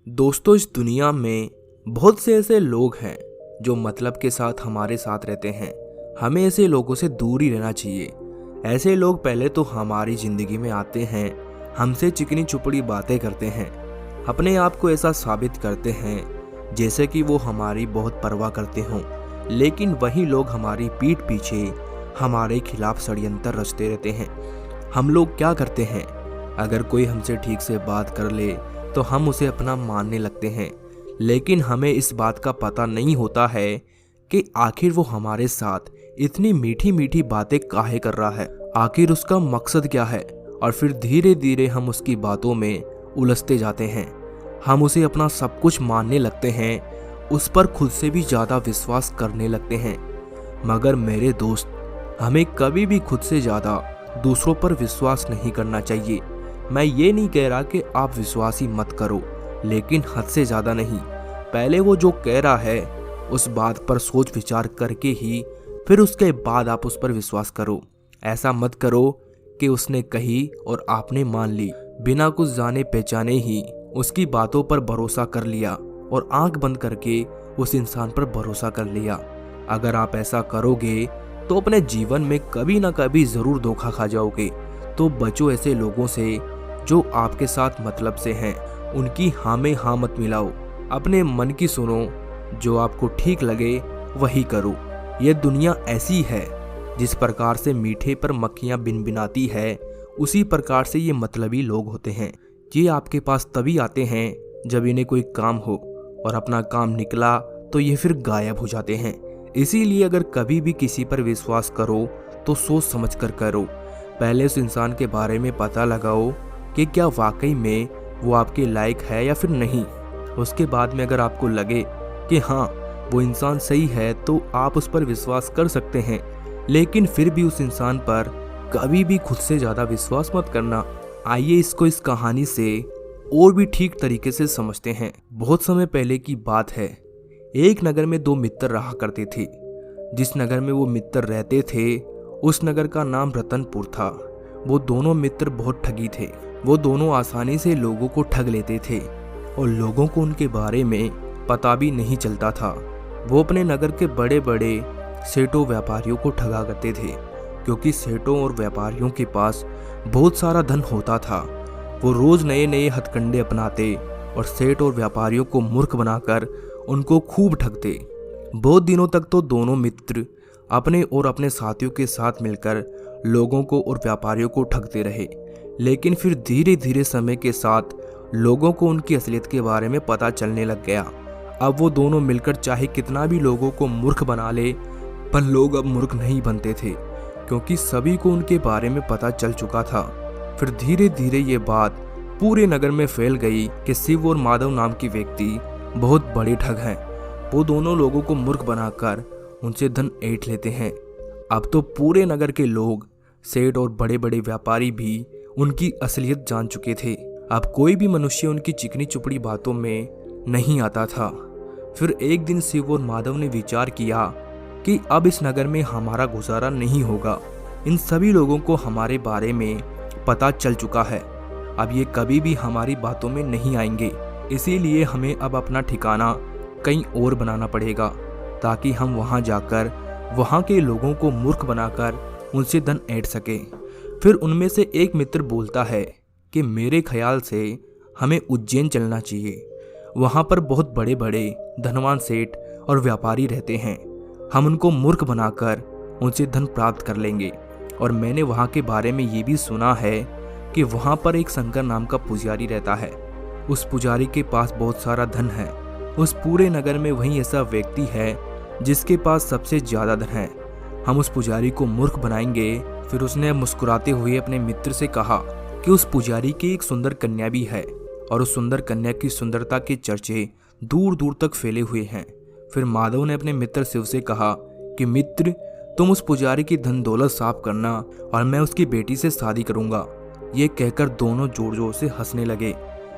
दोस्तों, इस दुनिया में बहुत से ऐसे लोग हैं जो मतलब के साथ हमारे साथ रहते हैं। हमें ऐसे लोगों से दूर ही रहना चाहिए। ऐसे लोग पहले तो हमारी ज़िंदगी में आते हैं, हमसे चिकनी चुपड़ी बातें करते हैं, अपने आप को ऐसा साबित करते हैं जैसे कि वो हमारी बहुत परवाह करते हों। लेकिन वही लोग हमारी पीठ पीछे हमारे खिलाफ षड्यंत्र रचते रहते हैं। हम लोग क्या करते हैं, अगर कोई हमसे ठीक से बात कर ले तो हम उसे अपना मानने लगते हैं। लेकिन हमें इस बात का पता नहीं होता है कि आखिर वो हमारे साथ इतनी मीठी मीठी बातें काहे कर रहा है, आखिर उसका मकसद क्या है। और फिर धीरे धीरे हम उसकी बातों में उलझते जाते हैं। हम उसे अपना सब कुछ मानने लगते हैं, उस पर खुद से भी ज़्यादा विश्वास करने लगते हैं। मगर मेरे दोस्त, हमें कभी भी खुद से ज़्यादा दूसरों पर विश्वास नहीं करना चाहिए। मैं ये नहीं कह रहा कि आप विश्वास ही मत करो, लेकिन हद से ज़्यादा नहीं। पहले वो जो कह रहा है उस बात पर सोच विचार करके ही फिर उसके बाद आप उस पर विश्वास करो। ऐसा मत करो कि उसने कही और आपने मान ली, बिना कुछ जाने पहचाने ही उसकी बातों पर भरोसा कर लिया और आंख बंद करके उस इंसान पर भरोसा कर लिया। अगर आप ऐसा करोगे तो अपने जीवन में कभी ना कभी ज़रूर धोखा खा जाओगे। तो बचो ऐसे लोगों से जो आपके साथ मतलब से हैं। उनकी हाँ में हाँ मत मिलाओ, अपने मन की सुनो, जो आपको ठीक लगे वही करो। ये दुनिया ऐसी है, जिस प्रकार से मीठे पर मक्खियाँ बिनबिनाती है, उसी प्रकार से ये मतलबी लोग होते हैं। ये आपके पास तभी आते हैं जब इन्हें कोई काम हो, और अपना काम निकला तो ये फिर गायब हो जाते हैं। इसीलिए अगर कभी भी किसी पर विश्वास करो तो सोच समझ कर करो। पहले उस इंसान के बारे में पता लगाओ कि क्या वाकई में वो आपके लायक है या फिर नहीं। उसके बाद में अगर आपको लगे कि हाँ वो इंसान सही है तो आप उस पर विश्वास कर सकते हैं। लेकिन फिर भी उस इंसान पर कभी भी खुद से ज़्यादा विश्वास मत करना। आइए इसको इस कहानी से और भी ठीक तरीके से समझते हैं। बहुत समय पहले की बात है। एक नगर में दो मित्र रहा करते थे। जिस नगर में वो मित्र रहते थे उस नगर का नाम रतनपुर था। वो दोनों मित्र बहुत ठगी थे। वो दोनों आसानी से लोगों को ठग लेते थे और लोगों को उनके बारे में पता भी नहीं चलता था। वो अपने नगर के बड़े बड़े सेठों व्यापारियों को ठगा करते थे, क्योंकि सेठों और व्यापारियों के पास बहुत सारा धन होता था। वो रोज नए नए हथकंडे अपनाते और सेठ और व्यापारियों को मूर्ख बनाकर उनको खूब ठगते। बहुत दिनों तक तो दोनों मित्र अपने और अपने साथियों के साथ मिलकर लोगों को और व्यापारियों को ठगते रहे। लेकिन फिर धीरे धीरे समय के साथ लोगों को उनकी असलियत के बारे में पता चलने लग गया। अब वो दोनों मिलकर चाहे कितना भी लोगों को मूर्ख बना ले, पर लोग अब मूर्ख नहीं बनते थे, क्योंकि सभी को उनके बारे में पता चल चुका था। फिर धीरे धीरे ये बात पूरे नगर में फैल गई कि शिव और माधव नाम की व्यक्ति बहुत बड़े ठग हैं। वो दोनों लोगों को मूर्ख बनाकर उनसे धन ऐंठ लेते हैं। अब तो पूरे नगर के लोग, सेठ और बड़े बड़े व्यापारी भी उनकी असलियत जान चुके थे। अब कोई भी मनुष्य उनकी चिकनी चुपड़ी बातों में नहीं आता था। फिर एक दिन शिव और माधव ने विचार किया कि अब इस नगर में हमारा गुजारा नहीं होगा। इन सभी लोगों को हमारे बारे में पता चल चुका है। अब ये कभी भी हमारी बातों में नहीं आएंगे। इसीलिए हमें अब अपना ठिकाना कहीं और बनाना पड़ेगा, ताकि हम वहाँ जाकर वहाँ के लोगों को मूर्ख बनाकर उनसे धन ऐंठ सके। फिर उनमें से एक मित्र बोलता है कि मेरे ख्याल से हमें उज्जैन चलना चाहिए। वहाँ पर बहुत बड़े बड़े धनवान सेठ और व्यापारी रहते हैं। हम उनको मूर्ख बनाकर उनसे धन प्राप्त कर लेंगे। और मैंने वहाँ के बारे में ये भी सुना है कि वहाँ पर एक शंकर नाम का पुजारी रहता है। उस पुजारी के पास बहुत सारा धन है। उस पूरे नगर में वही ऐसा व्यक्ति है जिसके पास सबसे ज़्यादा धन है। हम उस पुजारी को मूर्ख बनाएंगे। फिर उसने मुस्कुराते हुए अपने मित्र से कहा कि उस पुजारी की एक सुंदर कन्या भी है, और उस सुंदर कन्या की सुंदरता के चर्चे दूर दूर तक फैले हुए हैं। फिर माधव ने अपने मित्र शिव से कहा कि मित्र, तुम उस पुजारी की धन दौलत साफ करना और मैं उसकी बेटी से शादी करूंगा। ये कहकर दोनों जोर जोर से हंसने लगे।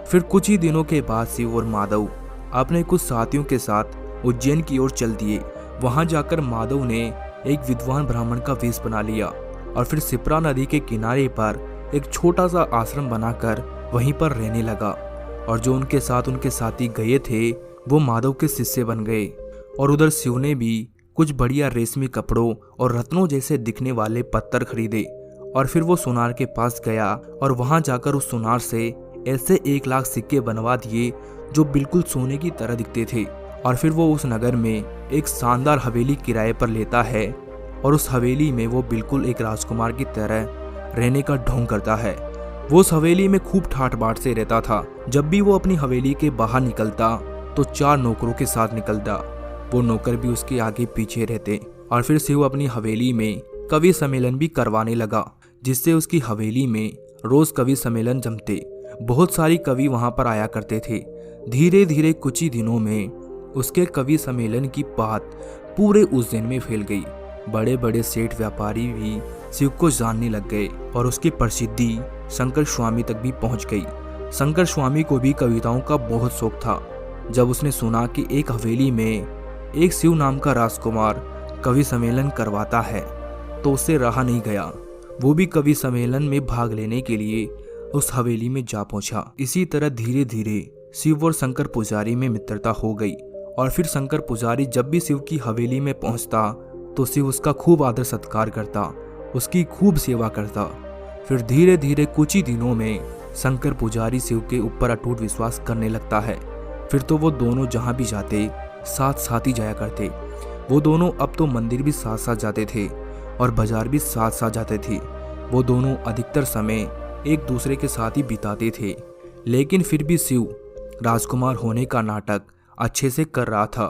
फिर कुछ ही दिनों के बाद शिव और माधव अपने कुछ साथियों के साथ उज्जैन की ओर चल दिए। वहां जाकर माधव ने एक विद्वान ब्राह्मण का वेश बना लिया और फिर सिप्रा नदी के किनारे पर एक छोटा सा आश्रम बनाकर वहीं पर रहने लगा। और जो उनके साथ उनके साथी गए थे वो माधव के शिष्य बन गए। और उधर शिव ने भी कुछ बढ़िया रेशमी कपड़ों और रत्नों जैसे दिखने वाले पत्थर खरीदे और फिर वो सुनार के पास गया और वहां जाकर उस सुनार से ऐसे 1 लाख सिक्के बनवा दिए जो बिल्कुल सोने की तरह दिखते थे। और फिर वो उस नगर में एक शानदार हवेली किराए पर लेता है और उस हवेली में वो बिल्कुल एक राजकुमार की तरह रहने का ढोंग करता है। वो उस हवेली में खूब ठाट बाट से रहता था। जब भी वो अपनी हवेली के बाहर निकलता तो 4 नौकरों के साथ निकलता। वो नौकर भी उसके आगे पीछे रहते। और फिर शिव अपनी हवेली में कवि सम्मेलन भी करवाने लगा, जिससे उसकी हवेली में रोज कवि सम्मेलन जमते। बहुत सारी कवि वहां पर आया करते थे। धीरे धीरे कुछ ही दिनों में उसके कवि सम्मेलन की बात पूरे उज्जैन में फैल गई। बड़े बड़े सेठ व्यापारी भी शिव को जानने लग गए और उसकी प्रसिद्धि शंकर स्वामी तक भी पहुंच गई। शंकर स्वामी को भी कविताओं का बहुत शौक था। जब उसने सुना कि एक हवेली में एक शिव नाम का राजकुमार कवि सम्मेलन करवाता है तो उससे रहा नहीं गया। वो भी कवि सम्मेलन में भाग लेने के लिए उस हवेली में जा पहुंचा। इसी तरह धीरे धीरे शिव और शंकर पुजारी में मित्रता हो गई। और फिर शंकर पुजारी जब भी शिव की हवेली में पहुंचता तो शिव उसका खूब आदर सत्कार करता, उसकी खूब सेवा करता। फिर धीरे धीरे कुछ ही दिनों में शंकर पुजारी शिव के ऊपर अटूट विश्वास करने लगता है। फिर तो वो दोनों जहाँ भी जाते साथ साथ ही जाया करते। वो दोनों अब तो मंदिर भी साथ साथ जाते थे और बाजार भी साथ साथ जाते थे। वो दोनों अधिकतर समय एक दूसरे के साथ ही बिताते थे। लेकिन फिर भी शिव राजकुमार होने का नाटक अच्छे से कर रहा था।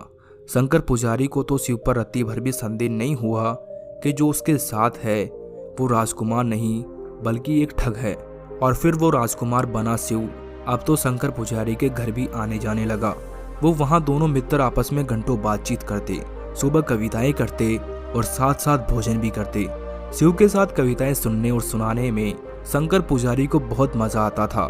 शंकर पुजारी को तो शिव पर रत्ती भर भी संदेह नहीं हुआ कि जो उसके साथ है वो राजकुमार नहीं बल्कि एक ठग है। और फिर वो राजकुमार बना शिव अब तो शंकर पुजारी के घर भी आने जाने लगा। वो वहाँ दोनों मित्र आपस में घंटों बातचीत करते, सुबह कविताएं करते और साथ साथ भोजन भी करते। शिव के साथ कविताएं सुनने और सुनाने में शंकर पुजारी को बहुत मजा आता था।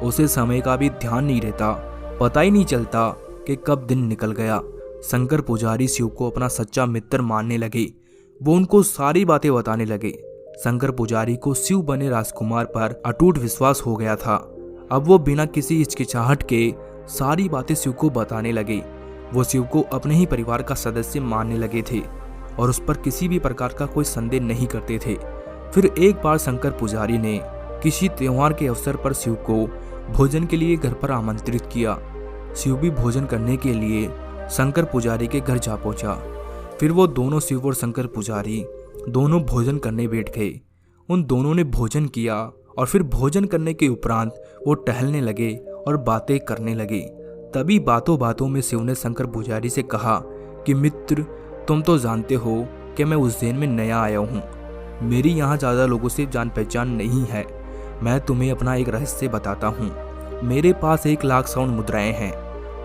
उसे समय का भी ध्यान नहीं रहता, पता ही नहीं चलता कि कब दिन निकल गया। शंकर पुजारी शिव को अपना सच्चा मित्र मानने लगे। वो उनको सारी बातें बताने लगे। शंकर पुजारी को शिव बने राजकुमार पर अटूट विश्वास हो गया था। अब वो बिना किसी हिचकिचाहट के सारी बातें शिव को बताने लगे। वो शिव को अपने ही परिवार का सदस्य मानने लगे थे और उस पर किसी भी प्रकार का कोई संदेह नहीं करते थे। फिर एक बार शंकर पुजारी ने किसी त्योहार के अवसर पर शिव को भोजन के लिए घर पर आमंत्रित किया। शिव भी भोजन करने के लिए शंकर पुजारी के घर जा पहुंचा। फिर वो दोनों शिव और शंकर पुजारी दोनों भोजन करने बैठ गए। उन दोनों ने भोजन किया और फिर भोजन करने के उपरांत वो टहलने लगे और बातें करने लगे। तभी बातों बातों में शिव ने शंकर पुजारी से कहा कि मित्र, तुम तो जानते हो कि मैं उज्जैन में नया आया हूँ। मेरी यहाँ ज़्यादा लोगों से जान पहचान नहीं है। मैं तुम्हें अपना एक रहस्य बताता हूँ। मेरे पास 1 लाख स्वर्ण मुद्राएं हैं।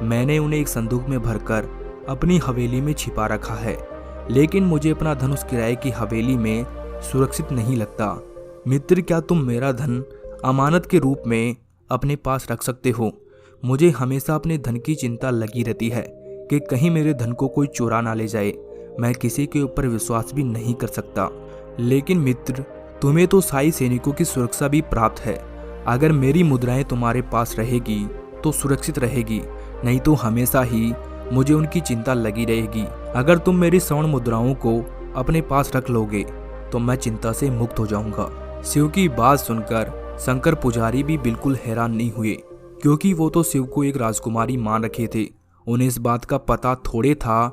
मैंने उन्हें एक संदूक में भरकर अपनी हवेली में छिपा रखा है, लेकिन मुझे अपना धन उस किराए की हवेली में सुरक्षित नहीं लगता। मित्र, क्या तुम मेरा धन अमानत के रूप में अपने पास रख सकते हो? मुझे हमेशा अपने धन की चिंता लगी रहती है कि कहीं मेरे धन को कोई चुरा ना ले जाए। मैं किसी के ऊपर विश्वास भी नहीं कर सकता। लेकिन मित्र, तुम्हें तो शाही सैनिकों की सुरक्षा भी प्राप्त है। अगर मेरी मुद्राएं तुम्हारे पास रहेगी तो सुरक्षित रहेगी, नहीं तो हमेशा ही मुझे उनकी चिंता लगी रहेगी। अगर तुम मेरी स्वर्ण मुद्राओं को अपने पास रख लोगे तो मैं चिंता से मुक्त हो जाऊंगा। शिव की बात सुनकर शंकर पुजारी भी बिल्कुल हैरान नहीं हुए, क्योंकि वो तो शिव को एक राजकुमारी मान रखे थे। उन्हें इस बात का पता थोड़े था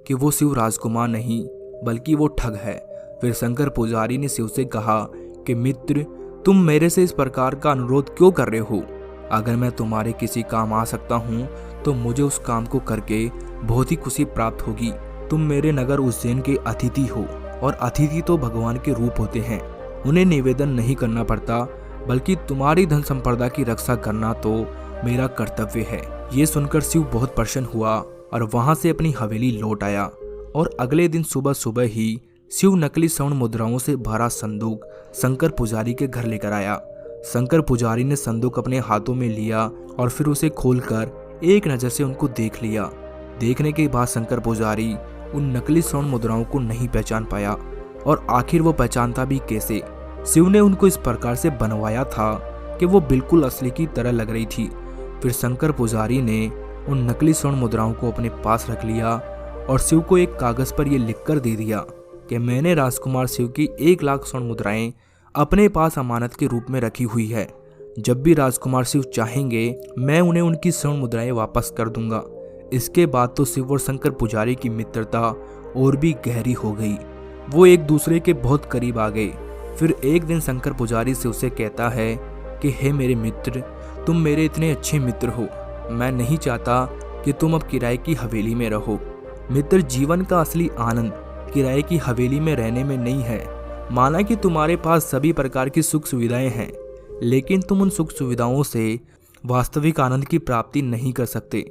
कि वो शिव राजकुमार नहीं बल्कि वो ठग है। फिर शंकर पुजारी ने शिव से कहा कि मित्र, तुम मेरे से इस प्रकार का अनुरोध क्यों कर रहे हो? अगर मैं तुम्हारे किसी काम आ सकता हूँ तो मुझे उस काम को करके बहुत ही खुशी प्राप्त होगी। तुम मेरे नगर उज्जैन के अतिथि हो और अतिथि तो भगवान के रूप होते हैं। उन्हें निवेदन नहीं करना पड़ता, बल्कि तुम्हारी धन संपदा की रक्षा करना तो मेरा कर्तव्य है। ये सुनकर शिव बहुत प्रसन्न हुआ और वहां से अपनी हवेली लौट आया। और अगले दिन सुबह सुबह ही शिव नकली स्वर्ण मुद्राओं से भरा संदूक शंकर पुजारी के घर लेकर आया। शंकर पुजारी ने संदूक अपने हाथों में लिया और फिर उसे खोलकर एक नज़र से उनको देख लिया। देखने के बाद शंकर पुजारी उन नकली स्वर्ण मुद्राओं को नहीं पहचान पाया, और आखिर वो पहचानता भी कैसे? शिव ने उनको इस प्रकार से बनवाया था कि वो बिल्कुल असली की तरह लग रही थी। फिर शंकर पुजारी ने उन नकली स्वर्ण मुद्राओं को अपने पास रख लिया और शिव को एक कागज पर यह लिखकर दे दिया कि मैंने राजकुमार शिव की 1 लाख स्वर्ण मुद्राएं अपने पास अमानत के रूप में रखी हुई है। जब भी राजकुमार शिव चाहेंगे मैं उन्हें उनकी स्वर्ण मुद्राएं वापस कर दूंगा। इसके बाद तो शिव और शंकर पुजारी की मित्रता और भी गहरी हो गई। वो एक दूसरे के बहुत करीब आ गए। फिर एक दिन शंकर पुजारी शिव से कहता है कि हे मेरे मित्र, तुम मेरे इतने अच्छे मित्र हो, मैं नहीं चाहता कि तुम अब किराए की हवेली में रहो। मित्र, जीवन का असली आनंद किराए की हवेली में रहने में नहीं है। माना कि तुम्हारे पास सभी प्रकार की सुख सुविधाएं हैं, लेकिन तुम उन सुख सुविधाओं से वास्तविक आनंद की प्राप्ति नहीं कर सकते।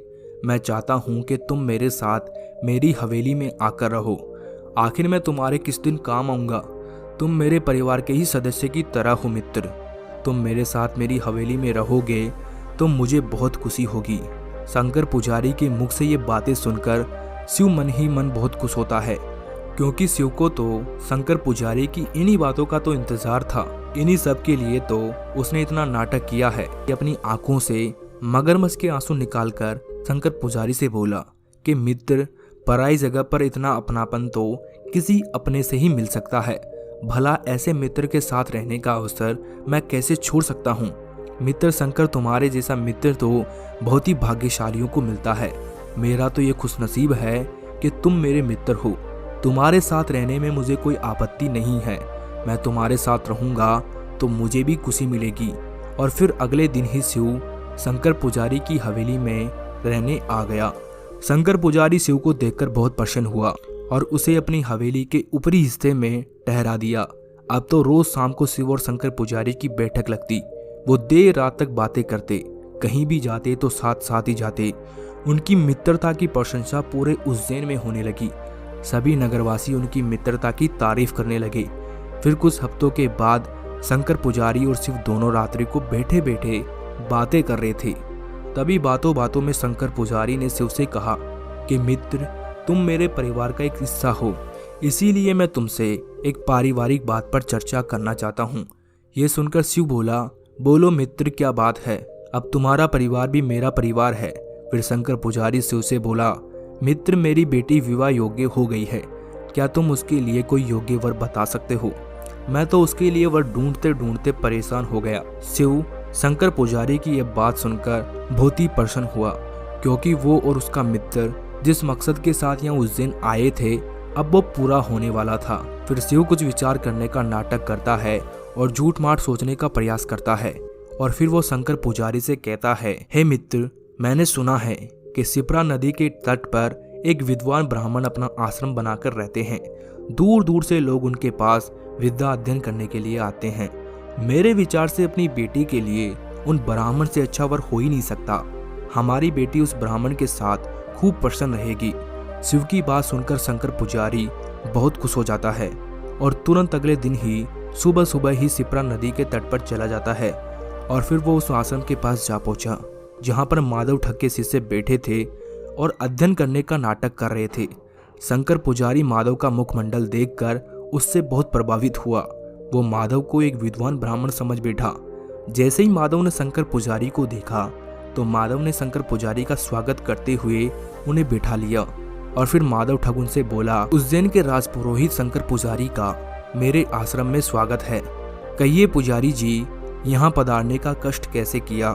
मैं चाहता हूं कि तुम मेरे साथ मेरी हवेली में आकर रहो। आखिर मैं तुम्हारे किस दिन काम आऊंगा? तुम मेरे परिवार के ही सदस्य की तरह हो मित्र। तुम मेरे साथ मेरी हवेली में रहोगे तो मुझे बहुत खुशी होगी। शंकर पुजारी के मुख से ये बातें सुनकर शिव मन ही मन बहुत खुश होता है, क्योंकि शिव को तो शंकर पुजारी की इन्हीं बातों का तो इंतजार था। इन्हीं सब के लिए तो उसने इतना नाटक किया है कि अपनी आंखों से मगरमच्छ के आंसू निकालकर शंकर पुजारी से बोला कि मित्र, पराई जगह पर इतना अपनापन तो किसी अपने से ही मिल सकता है। भला ऐसे मित्र के साथ रहने का अवसर मैं कैसे छोड़ सकता हूँ? मित्र शंकर, तुम्हारे जैसा मित्र तो बहुत ही भाग्यशालियों को मिलता है। मेरा तो ये खुशनसीब है कि तुम मेरे मित्र हो। तुम्हारे साथ रहने में मुझे कोई आपत्ति नहीं है। मैं तुम्हारे साथ रहूंगा तो मुझे भी खुशी मिलेगी। और फिर अगले दिन ही शिव शंकर पुजारी की हवेली में रहने आ गया। शंकर पुजारी शिव को देखकर बहुत प्रसन्न हुआ और उसे अपनी हवेली के ऊपरी हिस्से में ठहरा दिया। अब तो रोज शाम को शिव और शंकर पुजारी की बैठक लगती। वो देर रात तक बातें करते, कहीं भी जाते तो साथ साथ ही जाते। उनकी मित्रता की प्रशंसा पूरे उज्जैन में होने लगी। सभी नगरवासी उनकी मित्रता की तारीफ करने लगे। फिर कुछ हफ्तों के बाद शंकर पुजारी और शिव दोनों रात्रि को बैठे बैठे बातें कर रहे थे। तभी बातों बातों में शंकर पुजारी ने शिव से कहा कि मित्र, तुम मेरे परिवार का एक हिस्सा हो, इसीलिए मैं तुमसे एक पारिवारिक बात पर चर्चा करना चाहता हूँ। ये सुनकर शिव बोला, बोलो मित्र, क्या बात है? अब तुम्हारा परिवार भी मेरा परिवार है। फिर शंकर पुजारी शिव से बोला, मित्र, मेरी बेटी विवाह योग्य हो गई है। क्या तुम उसके लिए कोई योग्य वर बता सकते हो? मैं तो उसके लिए वर ढूंढते ढूंढते परेशान हो गया। शिव शंकर पुजारी की यह बात सुनकर बहुत ही प्रसन्न हुआ, क्योंकि वो और उसका मित्र जिस मकसद के साथ यहाँ उज्जैन आए थे अब वो पूरा होने वाला था। फिर शिव कुछ विचार करने का नाटक करता है और झूठ माठ सोचने का प्रयास करता है और फिर वो शंकर पुजारी से कहता है, हे मित्र, मैंने सुना है कि शिप्रा नदी के तट पर एक विद्वान ब्राह्मण अपना आश्रम बनाकर रहते हैं। दूर दूर से लोग उनके पास विद्या अध्ययन करने के लिए आते हैं। मेरे विचार से अपनी बेटी के लिए उन ब्राह्मण से अच्छा वर हो ही नहीं सकता। हमारी बेटी उस ब्राह्मण के साथ खूब प्रसन्न रहेगी। शिव की बात सुनकर शंकर पुजारी बहुत खुश हो जाता है और तुरंत अगले दिन ही सुबह सुबह ही शिप्रा नदी के तट पर चला जाता है। और फिर वो उस आश्रम के पास जा पहुंचा जहां पर माधव ठग के शिष्य बैठे थे और अध्ययन करने का नाटक कर रहे थे। शंकर पुजारी माधव का मुखमंडल देखकर उससे बहुत प्रभावित हुआ। वो माधव को एक विद्वान ब्राह्मण समझ बैठा। जैसे ही माधव ने शंकर पुजारी को देखा तो माधव ने शंकर पुजारी का स्वागत करते हुए उन्हें बिठा लिया और फिर माधव ठग उनसे बोला, उज्जैन के राजपुरोहित शंकर पुजारी का मेरे आश्रम में स्वागत है। कहिए पुजारी जी, यहाँ पधारने का कष्ट कैसे किया?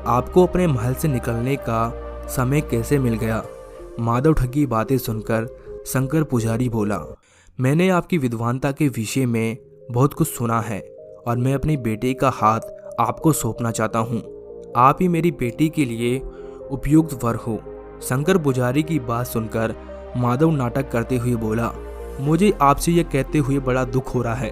आपको अपने महल से निकलने का समय कैसे मिल गया? माधव ठग की बातें सुनकर शंकर पुजारी बोला, मैंने आपकी विद्वानता के विषय में बहुत कुछ सुना है और मैं अपनी बेटी का हाथ आपको सौंपना चाहता हूँ। आप ही मेरी बेटी के लिए उपयुक्त वर हो। शंकर पुजारी की बात सुनकर माधव नाटक करते हुए बोला, मुझे आपसे यह कहते हुए बड़ा दुख हो रहा है,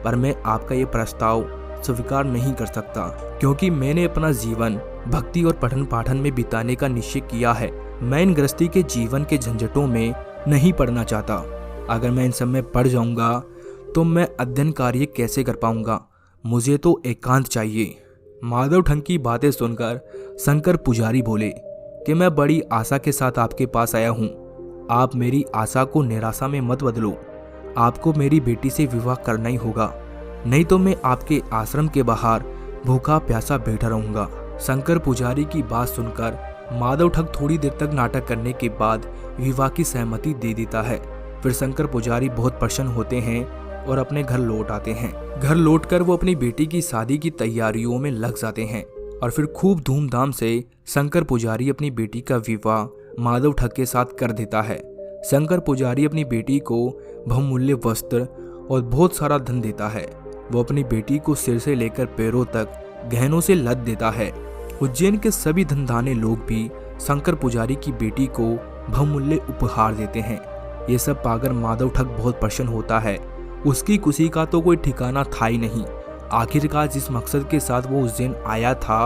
पर मैं आपका ये प्रस्ताव स्वीकार नहीं कर सकता, क्योंकि मैंने अपना जीवन भक्ति और पठन पाठन में बिताने का निश्चय किया है। मैं इन गृहस्थी के जीवन के झंझटों में नहीं पड़ना चाहता। अगर मैं इन सब में पड़ जाऊंगा तो मैं अध्ययन कार्य कैसे कर पाऊंगा? मुझे तो एकांत चाहिए। माधव ठग की बातें सुनकर शंकर पुजारी बोले कि मैं बड़ी आशा के साथ आपके पास आया हूँ। आप मेरी आशा को निराशा में मत बदलो। आपको मेरी बेटी से विवाह करना ही होगा, नहीं तो मैं आपके आश्रम के बाहर भूखा प्यासा बैठा रहूंगा। शंकर पुजारी की बात सुनकर माधव ठग थोड़ी देर तक नाटक करने के बाद विवाह की सहमति दे देता है। फिर शंकर पुजारी बहुत प्रसन्न होते हैं और अपने घर लौट आते हैं। घर लौटकर वो अपनी बेटी की शादी की तैयारियों में लग जाते हैं और फिर खूब धूमधाम से शंकर पुजारी अपनी बेटी का विवाह माधव ठग के साथ कर देता है। शंकर पुजारी अपनी बेटी को बहुमूल्य वस्त्र और बहुत सारा धन देता है। वो अपनी बेटी को सिर से लेकर पैरों तक गहनों से लद देता है। उज्जैन के सभी धनधाने लोग भी शंकर पुजारी की बेटी को बहुमूल्य उपहार देते हैं। ये सब पाकर माधव ठग बहुत प्रसन्न होता है। उसकी खुशी का तो कोई ठिकाना था ही नहीं। आखिरकार जिस मकसद के साथ वो उज्जैन आया था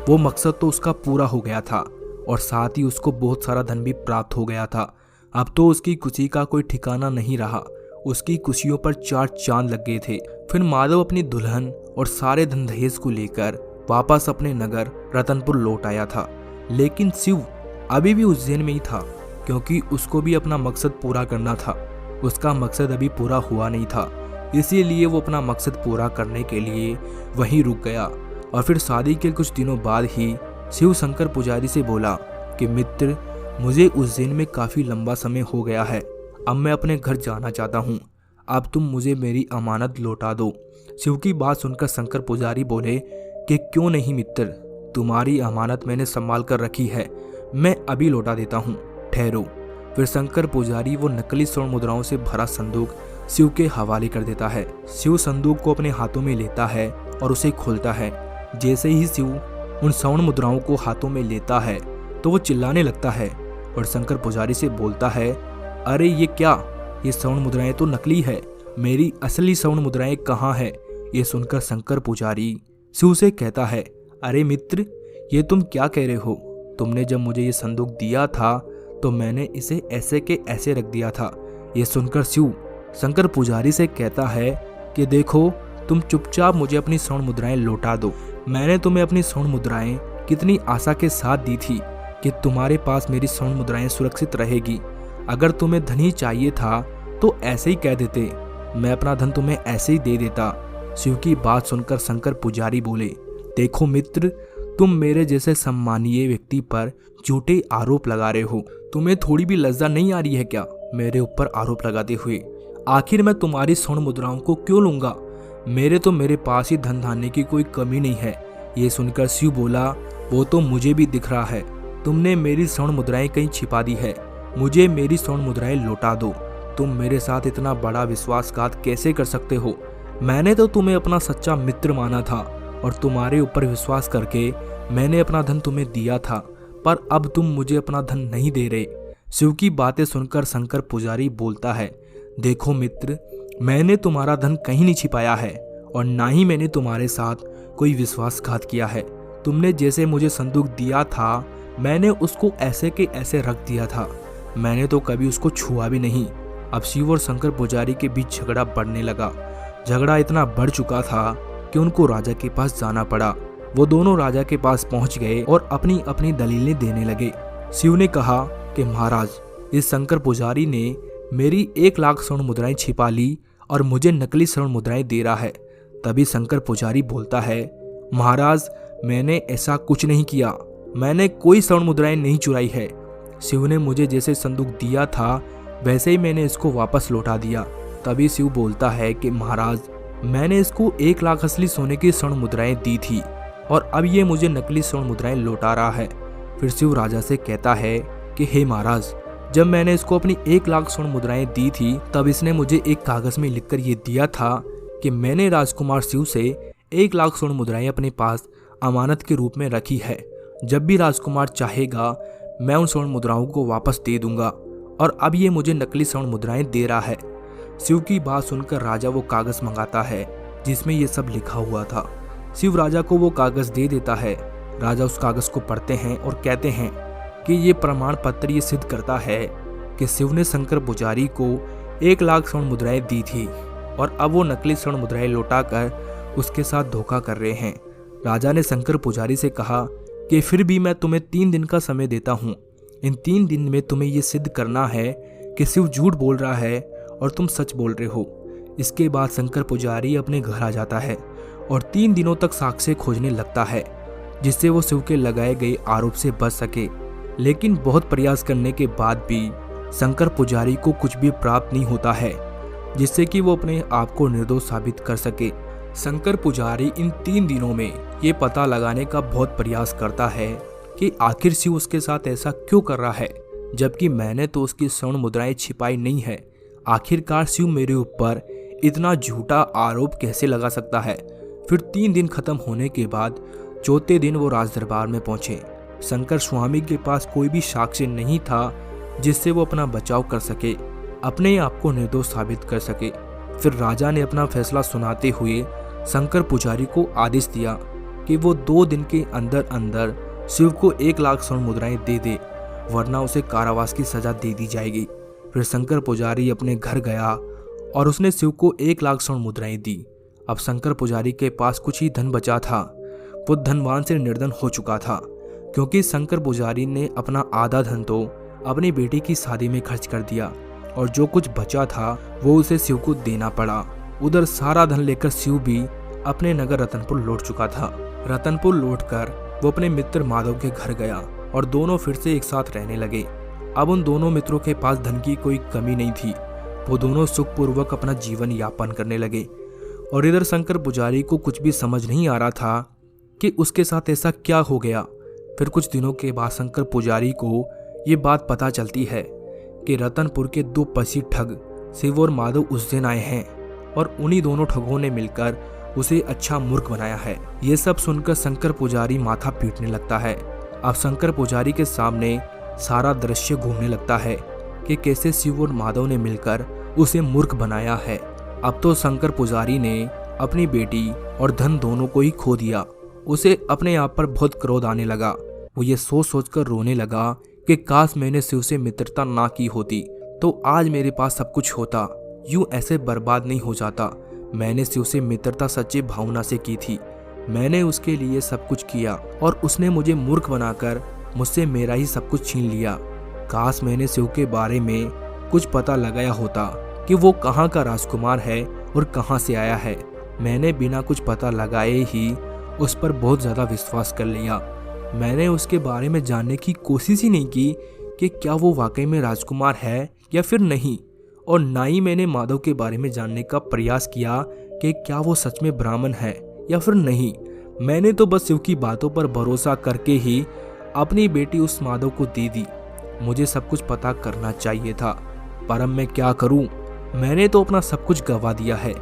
वो मकसद तो उसका पूरा हो गया था और साथ ही उसको बहुत सारा धन भी प्राप्त हो गया था। अब तो उसकी खुशी का कोई ठिकाना नहीं रहा। उसकी खुशियों पर 4 चांद लग गए थे। फिर माधव अपनी दुल्हन और सारे धन दहेज को लेकर वापस अपने नगर रतनपुर लौट आया था। लेकिन शिव अभी भी उज्जैन में ही था, क्योंकि उसको भी अपना मकसद पूरा करना था। उसका मकसद अभी पूरा हुआ नहीं था, इसीलिए वो अपना मकसद पूरा करने के लिए वहीं रुक गया। और फिर शादी के कुछ दिनों बाद ही शिव शंकर पुजारी से बोला कि मित्र, मुझे उज्जैन में काफ़ी लंबा समय हो गया है। अब मैं अपने घर जाना चाहता हूँ। अब तुम मुझे मेरी अमानत लौटा दो। शिव की बात सुनकर शंकर पुजारी बोले कि क्यों नहीं मित्र, तुम्हारी अमानत मैंने संभाल कर रखी है, मैं अभी लौटा देता हूँ, ठहरो। फिर शंकर पुजारी वो नकली स्वर्ण मुद्राओं से भरा संदूक शिव के हवाले कर देता है। शिव संदूक को अपने हाथों में लेता है और उसे खोलता है। जैसे ही शिव उन स्वर्ण मुद्राओं को हाथों में लेता है तो वो चिल्लाने लगता है और शंकर पुजारी से बोलता है, अरे ये क्या, ये स्वर्ण मुद्राएं तो नकली है, मेरी असली स्वर्ण मुद्राएं कहाँ है? ये सुनकर शंकर पुजारी शिव से कहता है, अरे मित्र, ये तुम क्या कह रहे हो? तुमने जब मुझे ये संदूक दिया था तो मैंने इसे ऐसे के ऐसे रख दिया था। ये सुनकर शिव शंकर पुजारी से कहता है कि देखो, तुम चुपचाप मुझे अपनी स्वर्ण मुद्राएं लौटा दो। मैंने तुम्हें अपनी स्वर्ण मुद्राएं कितनी आशा के साथ दी थी कि तुम्हारे पास मेरी स्वर्ण मुद्राएं सुरक्षित रहेगी। अगर तुम्हें धन ही चाहिए था तो ऐसे ही कह देते, मैं अपना धन तुम्हें ऐसे ही दे देता। शिव की बात सुनकर शंकर पुजारी बोले, देखो मित्र, तुम मेरे जैसे सम्मानीय व्यक्ति पर झूठे आरोप लगा रहे हो। तुम्हें थोड़ी भी लज्जा नहीं आ रही है क्या मेरे ऊपर आरोप लगाते हुए? आखिर मैं तुम्हारी स्वर्ण मुद्राओं को क्यों लूंगा? मेरे पास ही धन धान्य की कोई कमी नहीं है। ये सुनकर शिव बोला, वो तो मुझे भी दिख रहा है, तुमने मेरी स्वर्ण मुद्राएं कहीं छिपा दी है। मुझे मेरी स्वर्ण मुद्राएं लौटा दो। तुम मेरे साथ इतना बड़ा विश्वासघात कैसे कर सकते हो? मैंने तो तुम्हें अपना सच्चा मित्र माना था और तुम्हारे ऊपर विश्वास करके मैंने अपना धन तुम्हें दिया था, पर अब तुम मुझे अपना धन नहीं दे रहे। शिव की बातें सुनकर शंकर पुजारी बोलता है, देखो मित्र, मैंने तुम्हारा धन कहीं नहीं छिपाया है और ना ही मैंने तुम्हारे साथ कोई विश्वासघात किया है। तुमने जैसे मुझे संदूक दिया था मैंने उसको ऐसे के ऐसे रख दिया था, मैंने तो कभी उसको छुआ भी नहीं। अब शिव और शंकर पुजारी के बीच झगड़ा बढ़ने लगा। झगड़ा इतना बढ़ चुका था कि उनको राजा के पास जाना पड़ा। वो दोनों राजा के पास पहुंच गए और अपनी अपनी दलीलें देने लगे। शिव ने कहा कि महाराज, इस शंकर पुजारी ने मेरी 1 लाख स्वर्ण मुद्राएं छिपा ली और मुझे नकली स्वर्ण मुद्राएं दे रहा है। तभी शंकर पुजारी बोलता है, महाराज, मैंने ऐसा कुछ नहीं किया, मैंने कोई स्वर्ण मुद्राएं नहीं चुराई है। शिव ने मुझे जैसे संदूक दिया था वैसे ही मैंने इसको वापस लौटा दिया। तभी शिव बोलता है कि महाराज, मैंने इसको 1 लाख असली सोने की स्वर्ण मुद्राएं दी थी और अब ये मुझे नकली स्वर्ण मुद्राएं लौटा रहा है। फिर शिव राजा से कहता है कि हे महाराज, जब मैंने इसको अपनी 1 लाख स्वर्ण मुद्राएं दी थी तब इसने मुझे एक कागज में लिखकर ये दिया था कि मैंने राजकुमार शिव से 1 लाख स्वर्ण मुद्राएं अपने पास अमानत के रूप में रखी है। जब भी राजकुमार चाहेगा मैं उन स्वर्ण मुद्राओं को वापस दे दूंगा और अब ये मुझे नकली स्वर्ण मुद्राएं दे रहा है। शिव की बात सुनकर राजा वो कागज मंगाता है जिसमें ये सब लिखा हुआ था। शिव राजा को वो कागज दे देता है। राजा उस कागज को पढ़ते हैं और कहते हैं कि ये प्रमाण पत्र ये सिद्ध करता है कि शिव ने शंकर पुजारी को 1 लाख स्वर्ण मुद्राएं दी थी और अब वो नकली स्वर्ण मुद्राएं लौटाकर उसके साथ धोखा कर रहे हैं। राजा ने शंकर पुजारी से कहा कि फिर भी मैं तुम्हें 3 दिन का समय देता हूँ। इन 3 दिन में तुम्हें ये सिद्ध करना है कि शिव झूठ बोल रहा है और तुम सच बोल रहे हो। इसके बाद शंकर पुजारी अपने घर आ जाता है और 3 दिनों तक साक्ष्य खोजने लगता है। जिससे वो शिव के लगाए गए आरोप से बच सके। लेकिन बहुत प्रयास करने के बाद भी शंकर पुजारी को कुछ भी प्राप्त नहीं होता है जिससे कि वो अपने आप को निर्दोष साबित कर सके। शंकर पुजारी इन 3 दिनों में ये पता लगाने का बहुत प्रयास करता है कि आखिर शिव उसके साथ ऐसा क्यों कर रहा है, जबकि मैंने तो उसकी स्वर्ण मुद्राएं छिपाई नहीं है। आखिरकार शिव मेरे ऊपर इतना झूठा आरोप कैसे लगा सकता है। फिर 3 दिन खत्म होने के बाद चौथे दिन वो राज दरबार में पहुंचे। शंकर स्वामी के पास कोई भी साक्ष्य नहीं था जिससे वो अपना बचाव कर सके, अपने आप को निर्दोष साबित कर सके। फिर राजा ने अपना फैसला सुनाते हुए शंकर पुजारी को आदेश दिया कि वो 2 दिन के अंदर अंदर शिव को 1 लाख स्वर्ण मुद्राएं दे दे, वरना उसे कारावास की सजा दे दी जाएगी। फिर शंकर पुजारी अपने घर गया और उसने शिव को 1 लाख स्वर्ण मुद्राएं दी। अब शंकर पुजारी के पास कुछ ही धन बचा था। वो धनवान से निर्धन हो चुका था क्योंकि शंकर पुजारी ने अपना आधा धन तो अपनी बेटी की शादी में खर्च कर दिया और जो कुछ बचा था वो उसे शिव को देना पड़ा। उधर सारा धन लेकर शिव भी अपने नगर रतनपुर लौट चुका था। रतनपुर लौटकर वो अपने मित्र माधव के घर गया और दोनों फिर से एक साथ रहने लगे। अब उन दोनों मित्रों के पास धन की कोई कमी नहीं थी। वो दोनों सुखपूर्वक अपना जीवन यापन करने लगे और इधर शंकर पुजारी को कुछ भी समझ नहीं आ रहा था कि उसके साथ ऐसा क्या हो गया। फिर कुछ दिनों के बाद शंकर पुजारी को ये बात पता चलती है कि रतनपुर के 2 प्रसिद्ध ठग शिव और माधव उस दिन आए हैं और उन्हीं दोनों ठगों ने मिलकर उसे अच्छा मूर्ख बनाया है। ये सब सुनकर शंकर पुजारी माथा पीटने लगता है। अब शंकर पुजारी के सामने सारा दृश्य घूमने लगता है कि कैसे शिव और माधव ने मिलकर उसे मूर्ख बनाया है। अब तो शंकर पुजारी ने अपनी बेटी और धन दोनों को ही खो दिया। उसे अपने आप पर बहुत क्रोध आने लगा। वो ये सोच सोचकर रोने लगा कि काश मैंने शिव से मित्रता ना की होती तो आज मेरे पास सब कुछ होता, यूं ऐसे बर्बाद नहीं हो जाता। मैंने शिव से मित्रता सच्ची भावना से की थी। मैंने उसके लिए सब कुछ किया और उसने मुझे मूर्ख बनाकर मुझसे मेरा ही सब कुछ छीन लिया। काश मैंने शिव के बारे में कुछ पता लगाया होता कि वो कहाँ का राजकुमार है और कहाँ से आया है। मैंने बिना कुछ पता लगाए ही उस पर बहुत ज़्यादा विश्वास कर लिया। मैंने उसके बारे में जानने की कोशिश ही नहीं की कि क्या वो वाकई में राजकुमार है या फिर नहीं, और ना ही मैंने माधव के बारे में जानने का प्रयास किया कि क्या वो सच में ब्राह्मण है या फिर नहीं। मैंने तो बस शिव की बातों पर भरोसा करके ही अपनी बेटी उस माधव को दे दी। मुझे सब कुछ पता करना चाहिए था, पर अब मैं क्या करूं? मैंने तो अपना सब कुछ गंवा दिया है।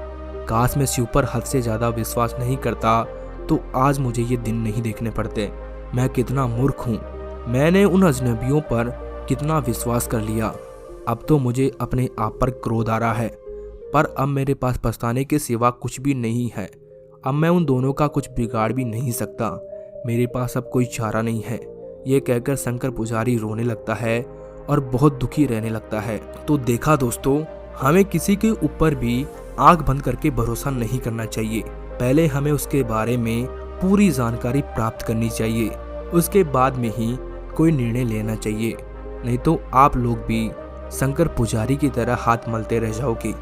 काश मैं शिव पर हद से ज़्यादा विश्वास नहीं करता तो आज मुझे ये दिन नहीं देखने पड़ते। मैं कितना मूर्ख हूँ। मैंने उन अजनबियों पर कितना विश्वास कर लिया। अब तो मुझे अपने आप पर क्रोध आ रहा है, पर अब मेरे पास पछताने के सिवा कुछ भी नहीं है। अब मैं उन दोनों का कुछ बिगाड़ भी नहीं सकता। मेरे पास अब कोई चारा नहीं है। ये कहकर शंकर पुजारी रोने लगता है और बहुत दुखी रहने लगता है। तो देखा दोस्तों, हमें किसी के ऊपर भी आंख बंद करके भरोसा नहीं करना चाहिए। पहले हमें उसके बारे में पूरी जानकारी प्राप्त करनी चाहिए, उसके बाद में ही कोई निर्णय लेना चाहिए। नहीं तो आप लोग भी शंकर पुजारी की तरह हाथ मलते रह जाओगे।